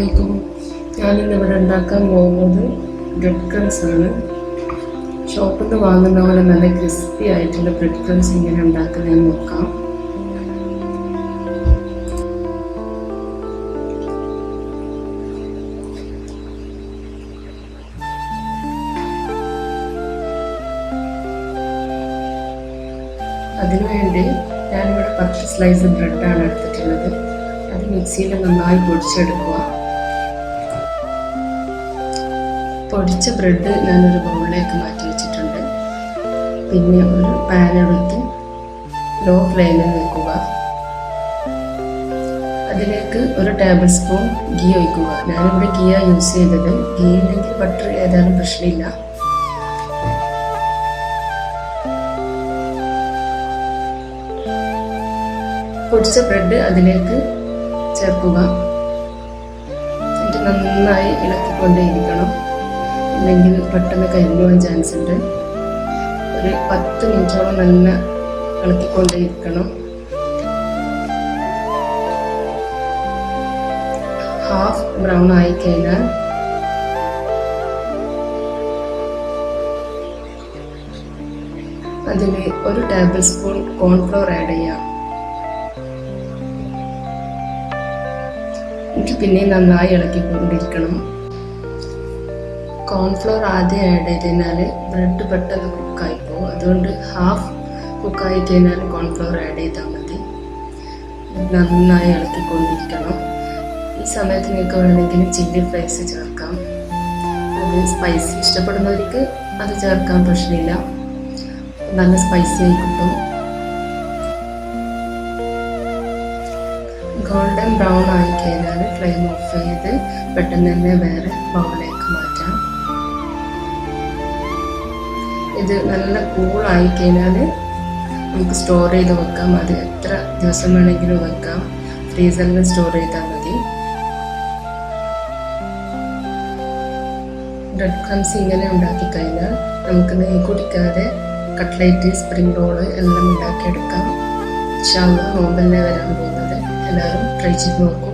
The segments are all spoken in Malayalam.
അസ്സലാമലൈക്കും. ഞാനിന്നിവിടെ ഉണ്ടാക്കാൻ പോകുന്നത് ബ്രെഡ് ക്രംസ് ആണ്. ഷോപ്പിൽ നിന്ന് വാങ്ങുന്ന പോലെ നല്ല ക്രിസ്പി ആയിട്ടുള്ള ബ്രെഡ് ക്രംസ് ഇങ്ങനെ ഉണ്ടാക്കുന്നതെന്ന് നോക്കാം. അതിനുവേണ്ടി ഞാനിവിടെ 10 സ്ലൈസ് ബ്രെഡാണ് എടുത്തിട്ടുള്ളത്. അത് മിക്സിയിൽ നന്നായി പൊടിച്ചെടുക്കുക. പൊടിച്ച ബ്രെഡ് ഞാനൊരു ബൗളിലേക്ക് മാറ്റി വെച്ചിട്ടുണ്ട്. പിന്നെ ഒരു പാൻ എടുത്ത് ലോ ഫ്ലെയിമിൽ വെക്കുക. അതിലേക്ക് ഒരു ടേബിൾ സ്പൂൺ ഗീ ഒഴിക്കുക. ഞാനിവിടെ ഗീയാണ് യൂസ് ചെയ്തത്. ഗീ ഉണ്ടെങ്കിൽ ബട്ടർ ഏതായാലും പ്രശ്നമില്ല. പൊടിച്ച ബ്രെഡ് അതിലേക്ക് ചേർക്കുക. എന്നിട്ട് നന്നായി ഇളക്കിക്കൊണ്ടേയിരിക്കണം, അല്ലെങ്കിൽ പെട്ടെന്ന് കരിഞ്ഞു പോകാൻ ചാൻസ് ഉണ്ട്. ഒരു 10 മിനിറ്റോളം നല്ല ഇളക്കിക്കൊണ്ടേയിരിക്കണം. ഹാഫ് ബ്രൗൺ ആയി കഴിഞ്ഞാൽ അതിൽ ഒരു ടേബിൾ സ്പൂൺ കോൺഫ്ലോർ ആഡ് ചെയ്യാം. എന്നിട്ട് പിന്നെ നന്നായി ഇളക്കിക്കൊണ്ടിരിക്കണം. കോൺഫ്ലോർ ആദ്യം ആഡ് ചെയ്ത് കഴിഞ്ഞാൽ ബ്രെഡ് പെട്ടെന്ന് കുക്കായി പോകും. അതുകൊണ്ട് ഹാഫ് കുക്കായി കഴിഞ്ഞാൽ കോൺഫ്ലോർ ആഡ് ചെയ്താൽ മതി. നന്നായി ഇളക്കിക്കൊണ്ടിരിക്കണം. ഈ സമയത്ത് നിങ്ങൾക്ക് വേണമെങ്കിൽ ചില്ലി ഫ്ലേക്സ് ചേർക്കാം. അത് സ്പൈസി ഇഷ്ടപ്പെടുന്നവർക്ക് അത് ചേർക്കാൻ പ്രശ്നമില്ല, നല്ല സ്പൈസി ആയി കിട്ടും. ഗോൾഡൻ ബ്രൗൺ ആയി കഴിഞ്ഞാൽ ഫ്ലെയിം ഓഫ് ചെയ്ത് പെട്ടെന്ന് തന്നെ വേറെ ബൗളിലേക്ക് മാറ്റാം. ഇത് നല്ല കൂളായി കഴിഞ്ഞാൽ നമുക്ക് സ്റ്റോർ ചെയ്ത് വെക്കാം. അത് എത്ര ദിവസം വേണമെങ്കിലും വെക്കാം. ഫ്രീസറിൽ സ്റ്റോർ ചെയ്താൽ മതി. ബ്രെഡ് ക്രംസ് ഇങ്ങനെ ഉണ്ടാക്കി കഴിഞ്ഞാൽ നമുക്ക് നെയ്യ് കുടിക്കാതെ കട്ട്ലേറ്റ്, സ്പ്രിംഗ് റോള് എല്ലാം ഉണ്ടാക്കിയെടുക്കാം. ഇൻഷാ അല്ലാഹ് നോമ്പല്ലേ വരാൻ പോകുന്നത്. എല്ലാവരും ട്രൈ ചെയ്ത് നോക്കൂ.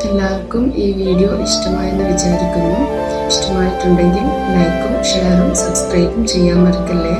എല്ലാവർക്കും ഈ വീഡിയോ ഇഷ്ടമായെന്ന് വിചാരിക്കുന്നു. ഇഷ്ടമായിട്ടുണ്ടെങ്കിൽ ലൈക്കും ഷെയറും സബ്സ്ക്രൈബും ചെയ്യാൻ മറക്കല്ലേ.